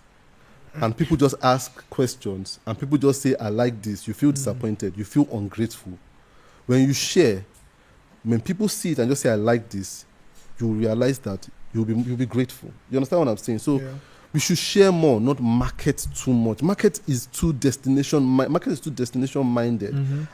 and people just ask questions, and people just say, I like this, you feel disappointed, you feel ungrateful. When you share, when people see it and just say, I like this, you will realize that you'll be grateful. You understand what I'm saying? So we should share more, not market too much. Market is too destination minded.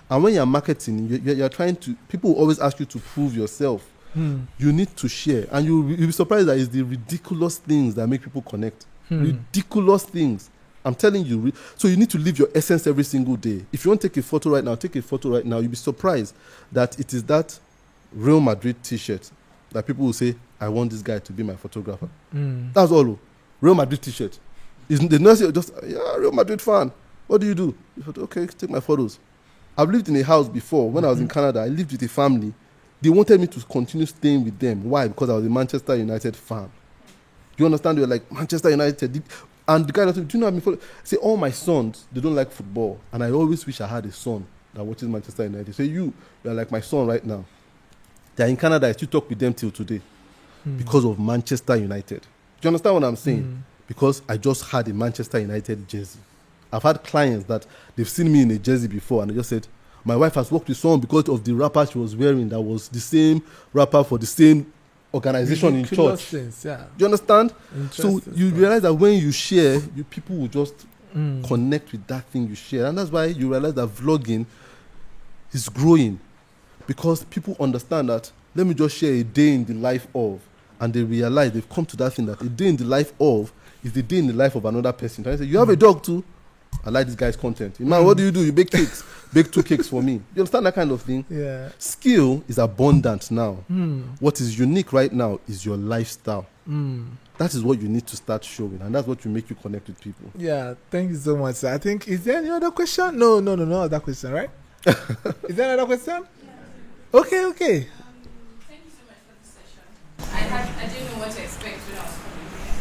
And when you're marketing, you're trying to, people will always ask you to prove yourself. You need to share. And you'll be surprised that it's the ridiculous things that make people connect. Ridiculous things. I'm telling you. So you need to live your essence every single day. If you want to take a photo right now, take a photo right now. You'll be surprised that it is that Real Madrid t-shirt that people will say, I want this guy to be my photographer. That's all. Real Madrid t-shirt. The nurse just, Real Madrid fan. What do you do? You thought, okay, take my photos. I've lived in a house before. When I was in Canada, I lived with a family. They wanted me to continue staying with them. Why? Because I was a Manchester United fan. You understand? They were like, Manchester United. And the guy said, do you know what I mean? Say, all my sons, they don't like football. And I always wish I had a son that watches Manchester United. Say, you're like my son right now. They're in Canada. I still talk with them till today because of Manchester United. Do you understand what I'm saying? Because I just had a Manchester United jersey. I've had clients that they've seen me in a jersey before and they just said, my wife has worked with someone because of the wrapper she was wearing that was the same wrapper for the same organization in church. Things, yeah. Do you understand? So you realize that when you share, people will just connect with that thing you share. And that's why you realize that vlogging is growing. Because people understand that, let me just share a day in the life of, and they realize, they've come to that thing that a day in the life of is the day in the life of another person. And I say, you have a dog too? I like this guy's content. Man, what do? You bake cakes. Bake 2 cakes for me. You understand that kind of thing? Yeah. Skill is abundant now. What is unique right now is your lifestyle. That is what you need to start showing, and that's what will make you connect with people. Yeah, thank you so much. I think, is there any other question? No other question, right? Is there another question? Yeah. Okay. Thank you so much for the session. I didn't know what to expect when I was coming here,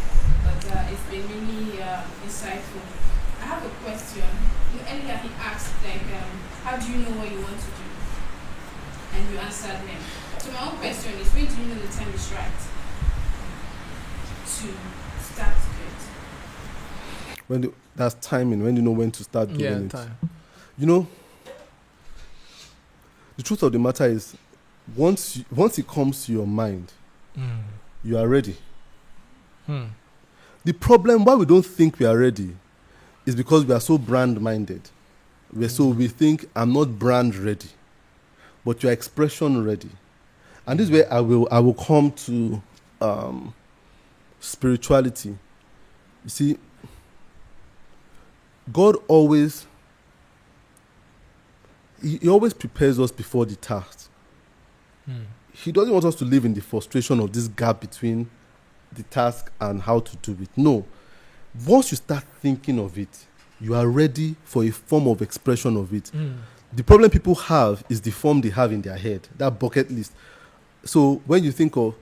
but it's been really insightful. I have a question. Earlier he asked, how do you know what you want to do? And you answered him. So my own question is, when do you know the time is right to start it? That's timing. When you know when to start doing it. Time. You know, the truth of the matter is, once it comes to your mind, you are ready. The problem why we don't think we are ready is because we are so brand-minded. We think, I'm not brand ready, but your expression ready. And this is where I will come to spirituality. You see, God always, He always prepares us before the task. He doesn't want us to live in the frustration of this gap between the task and how to do it. No. Once you start thinking of it, you are ready for a form of expression of it. The problem people have is the form they have in their head, that bucket list. So when you think of,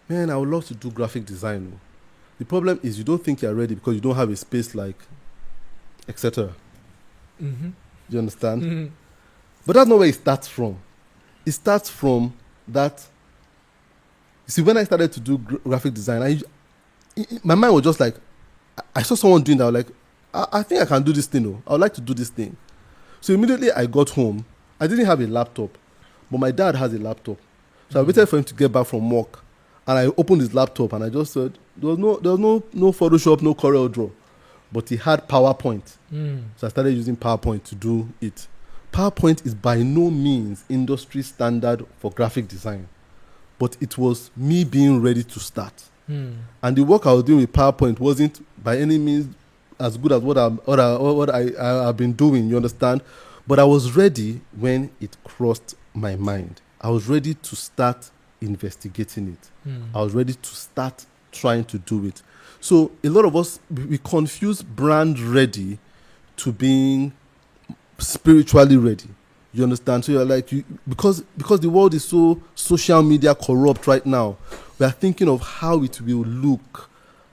man, I would love to do graphic design. The problem is you don't think you're ready because you don't have a space like, etc. Do you understand? But that's not where it starts from. It starts from that. You see, when I started to do graphic design, my mind was just like, I saw someone doing that. I was like, I think I can do this thing. I would like to do this thing. So immediately I got home. I didn't have a laptop, but my dad has a laptop. So I waited for him to get back from work, and I opened his laptop and I just said, there was no Photoshop, no Corel Draw, but he had PowerPoint. So I started using PowerPoint to do it. PowerPoint is by no means industry standard for graphic design, but it was me being ready to start. And the work I was doing with PowerPoint wasn't by any means as good as what I've been doing, you understand? But I was ready when it crossed my mind. I was ready to start investigating it. I was ready to start trying to do it. So a lot of us, we confuse brand ready to being spiritually ready. You understand? So you're like, because the world is so social media corrupt right now, we are thinking of how it will look.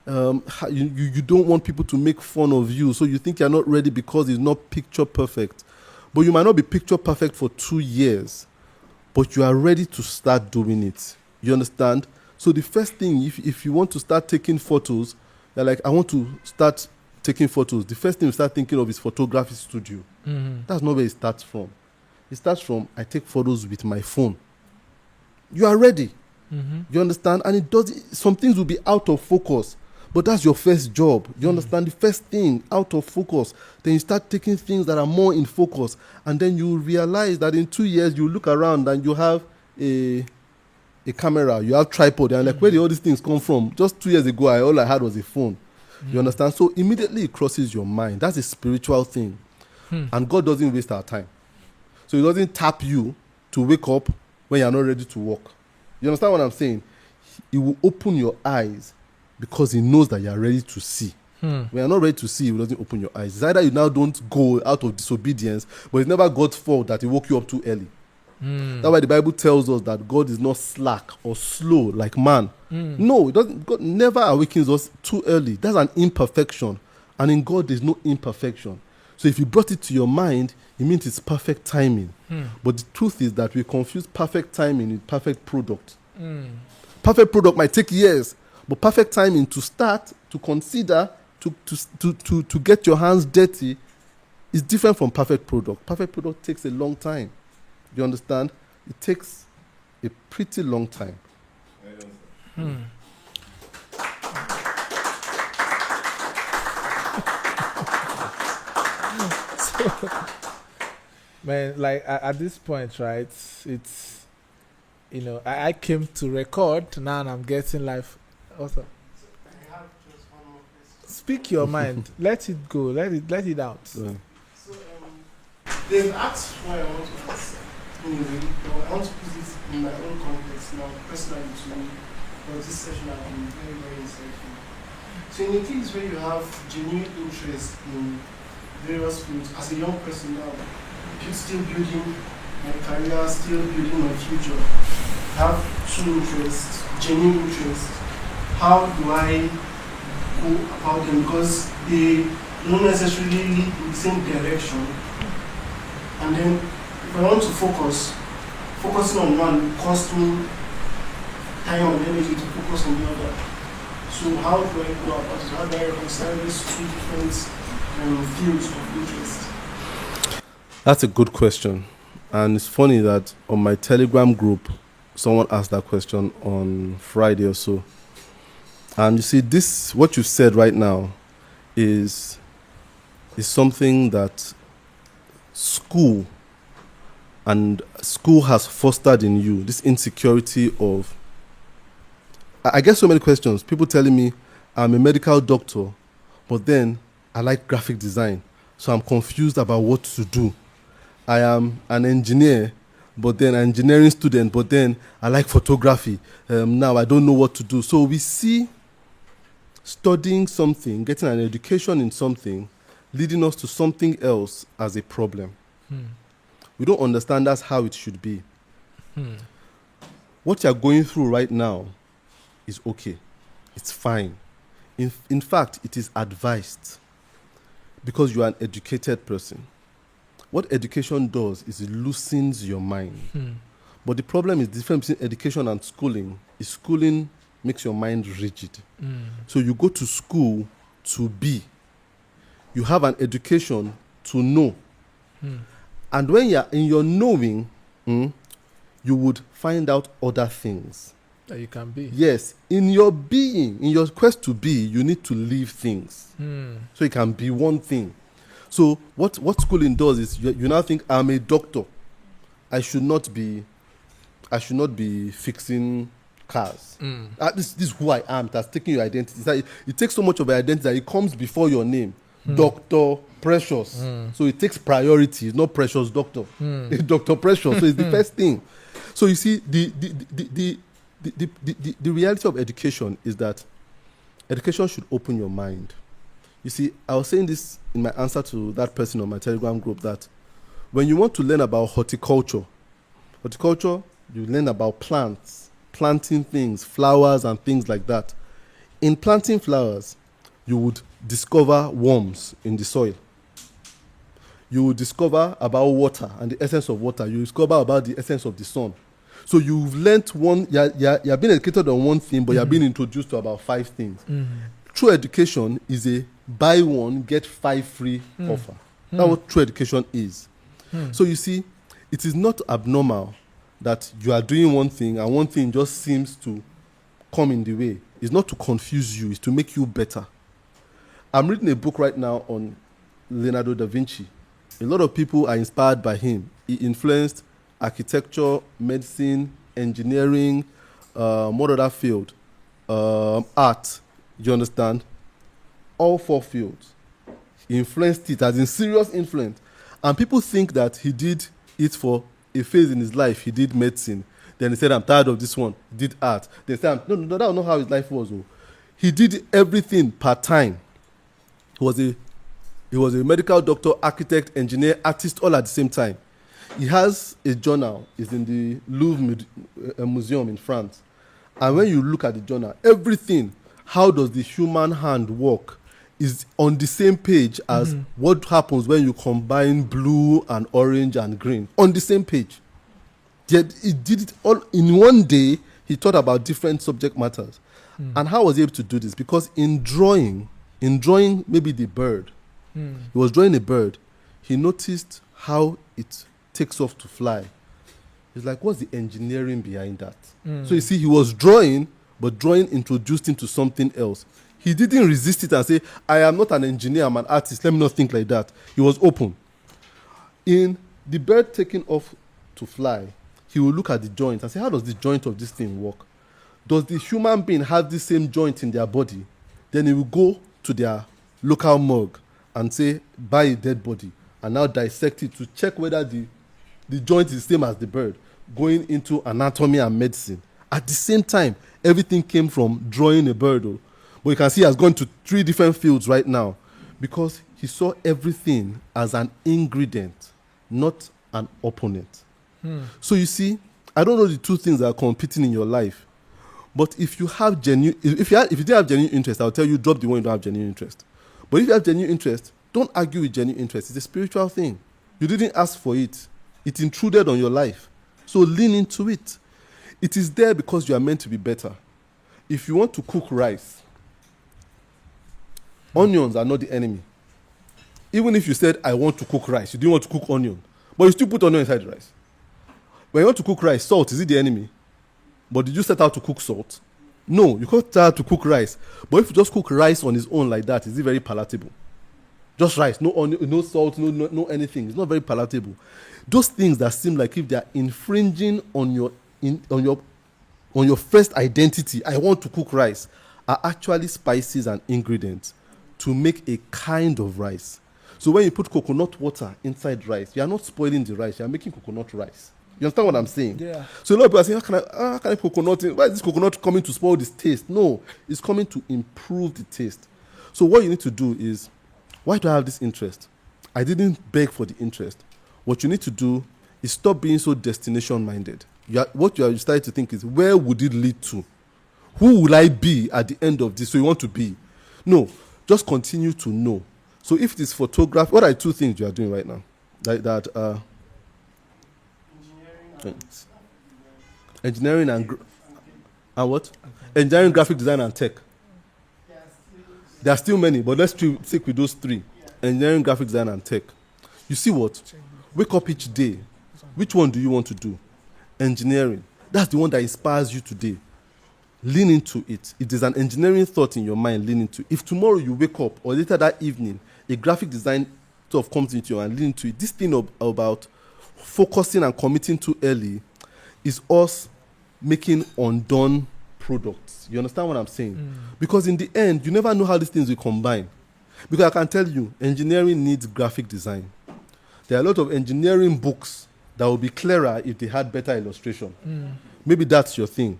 You don't want people to make fun of you, so you think you're not ready because it's not picture perfect. But you might not be picture perfect for 2 years, but you are ready to start doing it. You understand? So the first thing, if you want to start taking photos, you're like, I want to start taking photos. The first thing you start thinking of is photography studio. That's not where it starts from. It starts from, I take photos with my phone. You are ready. You understand? And some things will be out of focus, but that's your first job. You understand? The first thing, out of focus. Then you start taking things that are more in focus, and then you realize that in 2 years you look around and you have a camera, you have tripod, and like, where did all these things come from? Just 2 years ago, all I had was a phone. You understand? So immediately it crosses your mind. That's a spiritual thing. And God doesn't waste our time. So he doesn't tap you to wake up when you're not ready to walk. You understand what I'm saying? He will open your eyes because he knows that you're ready to see. When you're not ready to see, he doesn't open your eyes. It's either you now don't go out of disobedience, but it's never God's fault that he woke you up too early. That's why the Bible tells us that God is not slack or slow like man. No, it doesn't. God never awakens us too early. That's an imperfection. And in God, there's no imperfection. So if you brought it to your mind, it means it's perfect timing. But the truth is that we confuse perfect timing with perfect product. Perfect product might take years, but perfect timing to start, to consider, to get your hands dirty is different from perfect product. Perfect product takes a long time. You understand? It takes a pretty long time. Man, like at this point, right? It's I came to record now, and I'm getting live. Also, I have just one more question. speak your mind. Let it go. Let it out. Yeah. So, they've asked why I want to ask anyway, but I want to put it in my own context now, personally to me. But this session has been very, very insightful. So, in a case where you have genuine interest in various fields, as a young person now, still building my career, still building my future, have true interest, genuine interest, how do I go about them? Because they don't necessarily lead in the same direction. And then if I want to focusing on one costs me time and energy to focus on the other. So how do I go about it? How do I reconcile these two different fields of interest? That's a good question. And it's funny that on my Telegram group, someone asked that question on Friday or so. And you see, this, what you said right now, is something that school has fostered in you, this insecurity of, I get so many questions. People telling me, I'm a medical doctor, but then I like graphic design. So I'm confused about what to do. I am an engineer, but then an engineering student, but then I like photography. Now I don't know what to do. So we see studying something, getting an education in something, leading us to something else as a problem. We don't understand that's how it should be. What you're going through right now is okay. It's fine. In fact, it is advised because you are an educated person. What education does is it loosens your mind. But the problem is the difference between education and schooling is schooling makes your mind rigid. So you go to school to be. You have an education to know. And when you're in your knowing, you would find out other things. That you can be. Yes. In your being, in your quest to be, you need to leave things. So it can be one thing. So what schooling does is you now think I'm a doctor. I should not be fixing cars. This is who I am. That's taking your identity. It's like it takes so much of your identity that it comes before your name. Dr. Precious. So it takes priority. It's not Precious Doctor. It's Dr. Precious. So it's the first thing. So you see, the reality of education is that education should open your mind. You see, I was saying this in my answer to that person on my Telegram group, that when you want to learn about horticulture, you learn about plants, planting things, flowers and things like that. In planting flowers, you would discover worms in the soil. You would discover about water and the essence of water. You discover about the essence of the sun. So you've learnt one, you're being educated on one thing, but you're being introduced to about 5 things. True education is a buy one, get 5 free offer. That's what true education is. So you see, it is not abnormal that you are doing one thing and one thing just seems to come in the way. It's not to confuse you, it's to make you better. I'm reading a book right now on Leonardo da Vinci. A lot of people are inspired by him. He influenced architecture, medicine, engineering, what other field? Art. You understand? all 4 fields. He influenced it as in serious influence. And people think that he did it for a phase in his life. He did medicine. Then he said, I'm tired of this one. He did art. They said, no, that was not how his life was. Oh. He did everything part-time. He was a medical doctor, architect, engineer, artist, all at the same time. He has a journal. It's in the Louvre Museum in France. And when you look at the journal, everything, how does the human hand work, is on the same page as what happens when you combine blue and orange and green. On the same page. Yet he did it all in one day. He thought about different subject matters. And how was he able to do this? Because in drawing maybe the bird, he was drawing a bird, he noticed how it takes off to fly. He's like, what's the engineering behind that? So you see, he was drawing, but drawing introduced him to something else. He didn't resist it and say, I am not an engineer, I'm an artist, let me not think like that. He was open. In the bird taking off to fly, he will look at the joint and say, how does the joint of this thing work? Does the human being have the same joint in their body? Then he will go to their local morgue and say, buy a dead body, and now dissect it to check whether the joint is the same as the bird, going into anatomy and medicine. At the same time, everything came from drawing a bird. Oh. But you can see he has gone to 3 different fields right now because he saw everything as an ingredient, not an opponent. So you see, I don't know the 2 things that are competing in your life. But if you have if you didn't have genuine interest, I'll tell you, drop the one you don't have genuine interest. But if you have genuine interest, don't argue with genuine interest. It's a spiritual thing. You didn't ask for it. It intruded on your life. So lean into it. It is there because you are meant to be better. If you want to cook rice, onions are not the enemy. Even if you said, I want to cook rice, you didn't want to cook onion, but you still put onion inside the rice. When you want to cook rice, salt, is it the enemy? But did you set out to cook salt? No, you can't set out to cook rice. But if you just cook rice on its own like that, is it very palatable? Just rice, no onion, no salt, no anything. It's not very palatable. Those things that seem like if they are infringing on your first identity, I want to cook rice, are actually spices and ingredients to make a kind of rice. So when you put coconut water inside rice, you are not spoiling the rice, you are making coconut rice. You understand what I'm saying? Yeah. So a lot of people are saying, how can I put coconut in? Why is this coconut coming to spoil this taste? No, it's coming to improve the taste. So what you need to do is, why do I have this interest? I didn't beg for the interest. What you need to do is stop being so destination-minded. What you are starting to think is, where would it lead to? Who will I be at the end of this? So you want to be. No, just continue to know. So if it is photography, what are 2 things you are doing right now? Engineering and what? Engineering, graphic design, and tech. There are still many, but let's stick with those 3. Engineering, graphic design, and tech. You see what? Wake up each day. Which one do you want to do? Engineering. That's the one that inspires you today. Lean into it. If there's an engineering thought in your mind, lean into it. If tomorrow you wake up or later that evening, a graphic design thought comes into you and lean into it, this thing about focusing and committing too early is us making undone products. You understand what I'm saying? Because in the end, you never know how these things will combine. Because I can tell you, engineering needs graphic design. There are a lot of engineering books that will be clearer if they had better illustration. Maybe that's your thing.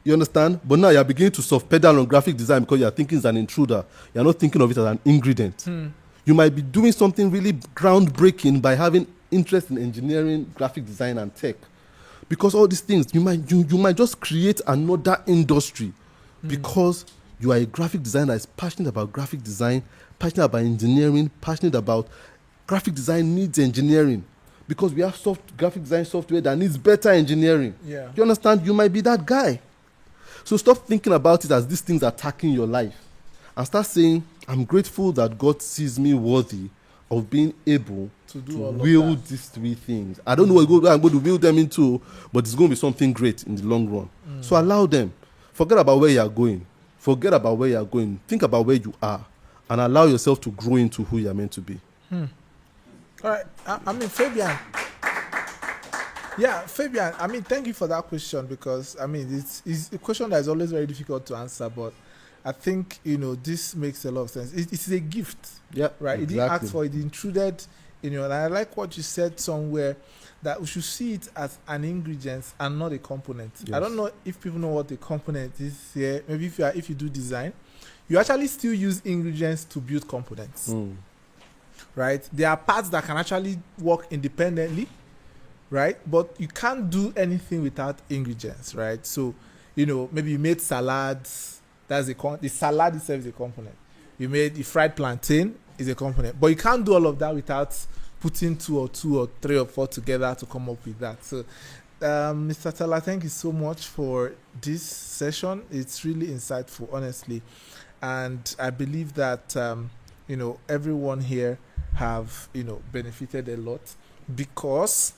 You understand? But now you're beginning to soft pedal on graphic design because you're thinking it's an intruder. You're not thinking of it as an ingredient. You might be doing something really groundbreaking by having interest in engineering, graphic design, and tech. Because all these things, you might just create another industry because you are a graphic designer that is passionate about graphic design, passionate about engineering, passionate about graphic design needs engineering. Because we have graphic design software that needs better engineering. Yeah. You understand? You might be that guy. So stop thinking about it as these things attacking your life. And start saying, I'm grateful that God sees me worthy of being able to wield these 3 things. I don't know what I'm going to wield them into, but it's going to be something great in the long run. So allow them. Forget about where you are going. Think about where you are. And allow yourself to grow into who you are meant to be. All right. I mean, Fabian. Yeah, Fabian, I mean, thank you for that question because, I mean, it's a question that is always very difficult to answer, but I think, this makes a lot of sense. It's a gift, Yeah, right? It didn't ask for it, intruded in your. And I like what you said somewhere, that we should see it as an ingredient and not a component. Yes. I don't know if people know what the component is here. Maybe if you do design, you actually still use ingredients to build components, right? There are parts that can actually work independently, right? But you can't do anything without ingredients, right? So, maybe you made salads. That's the salad itself is a component. You made the fried plantain is a component, but you can't do all of that without putting two or three or four together to come up with that. So, Mr. Tola, thank you so much for this session. It's really insightful, honestly, and I believe that everyone here have benefited a lot, because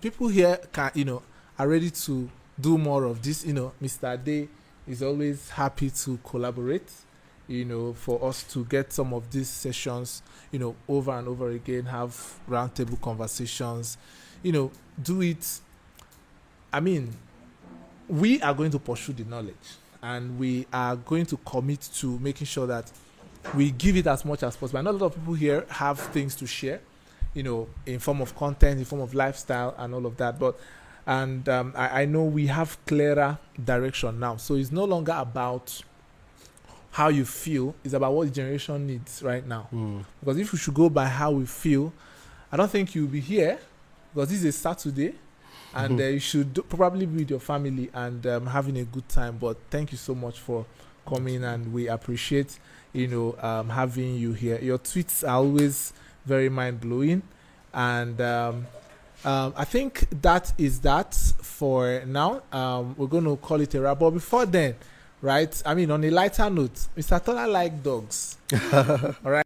people here are ready to do more of this. Mr. Ade is always happy to collaborate, for us to get some of these sessions, over and over again, have roundtable conversations, do it. We are going to pursue the knowledge, and we are going to commit to making sure that we give it as much as possible. I know a lot of people here have things to share, in form of content, in form of lifestyle and all of that, but I know we have clearer direction now. So it's no longer about how you feel, it's about what the generation needs right now. Because if we should go by how we feel, I don't think you'll be here, because this is a Saturday, and you should probably be with your family and having a good time. But thank you so much for coming, and we appreciate having you here. Your tweets are always very mind-blowing, and I think that is that for now. We're going to call it a wrap. But before then, right, on a lighter note, Mr. Tola like dogs. All right.